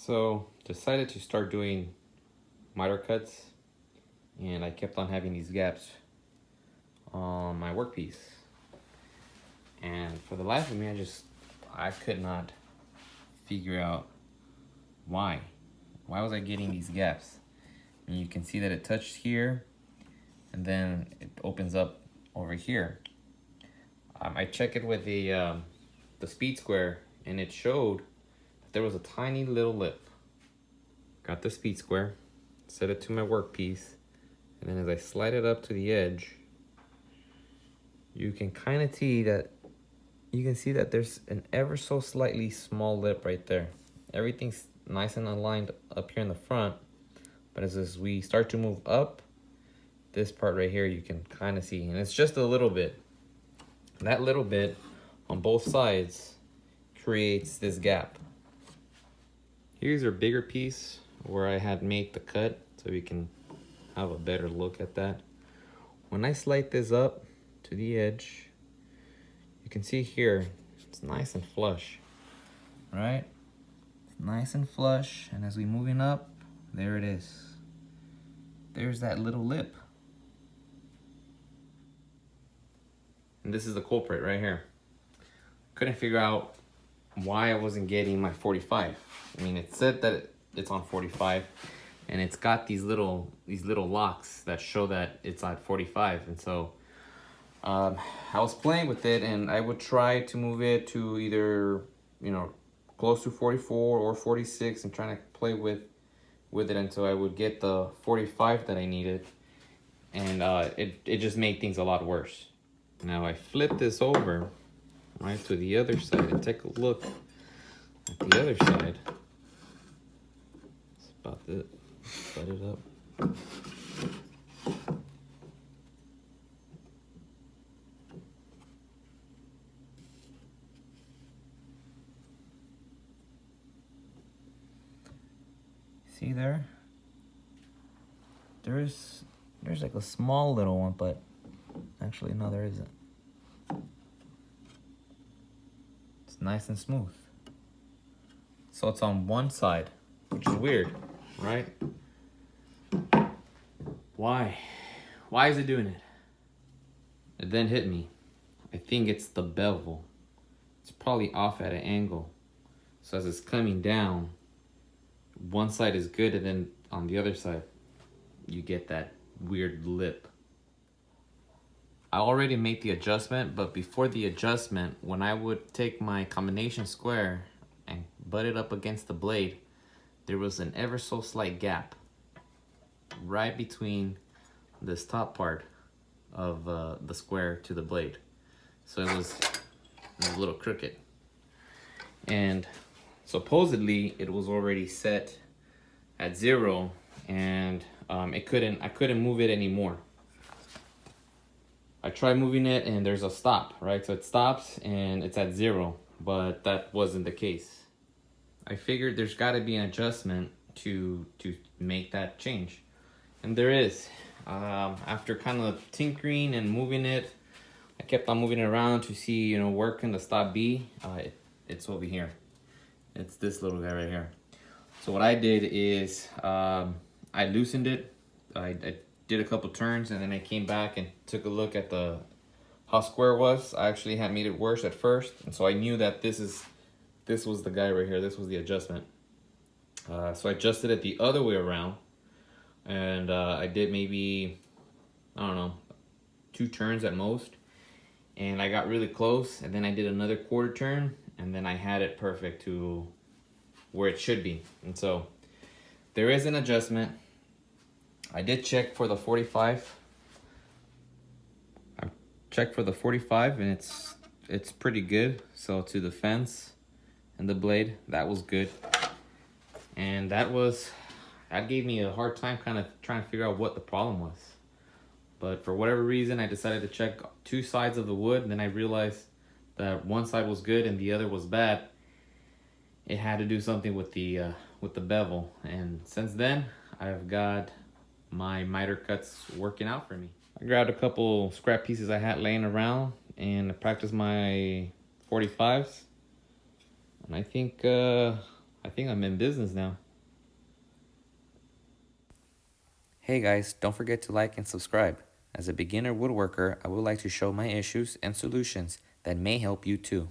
So decided to start doing miter cuts, and I kept on having these gaps on my workpiece. And for the life of me, I could not figure out why. Why was I getting these gaps? And you can see that it touched here, and then it opens up over here. I checked it with the speed square, and it showed that there was a tiny little lip. Got the speed square, set it to my workpiece, and then as I slide it up to the edge, you can kind of see that there's an ever so slightly small lip right there. Everything's nice and aligned up here in the front, but as we start to move up, this part right here you can kind of see, and it's just a little bit. That little bit on both sides creates this gap. Here's our bigger piece where I had made the cut, so we can have a better look at that. When I slide this up to the edge, you can see here it's nice and flush, right? It's nice and flush, and as we moving up, there it is. There's that little lip. And this is the culprit right here. Couldn't figure out why I wasn't getting my 45. I mean, it said that it's on 45, and it's got these little locks that show that it's at 45. And so I was playing with it, and I would try to move it to either, close to 44 or 46, and trying to play with it until I would get the 45 that I needed. And it just made things a lot worse. Now I flip this over right to the other side and take a look at the other side. It's about to set it up. See there? There's like a small little one, but actually no, there isn't. It's nice and smooth. So it's on one side, which is weird, right? Why? Why is it doing it? It then hit me. I think it's the bevel. It's probably off at an angle. So as it's coming down, one side is good, and then on the other side, you get that weird lip. I already made the adjustment, but before the adjustment, when I would take my combination square and butt it up against the blade, there was an ever so slight gap right between this top part of the square to the blade. So it was a little crooked. And supposedly it was already set at 0, and I couldn't move it anymore. I tried moving it, and there's a stop, right? So it stops and it's at 0, but that wasn't the case. I figured there's got to be an adjustment to make that change, and there is. After kind of tinkering and moving it, I kept on moving it around to see, where can the stop be. It's over here. It's this little guy right here. So what I did is I loosened it. I did a couple turns, and then I came back and took a look at how square it was. I actually had made it worse at first, and so I knew that this was the guy right here. This was the adjustment. So I adjusted it the other way around, and I did maybe, I don't know, 2 turns at most, and I got really close, and then I did another quarter turn, and then I had it perfect to where it should be. And so there is an adjustment. I did check for the 45. I checked for the 45, and it's pretty good. So to the fence and the blade, that was good. And that gave me a hard time kind of trying to figure out what the problem was. But for whatever reason, I decided to check 2 sides of the wood, and then I realized that one side was good and the other was bad. It had to do something with the bevel, and since then I've got my miter cuts working out for me. I grabbed a couple scrap pieces I had laying around and practiced my 45s, and I think I think I'm in business now. Hey guys, don't forget to like and subscribe. As a beginner woodworker, I would like to show my issues and solutions that may help you too.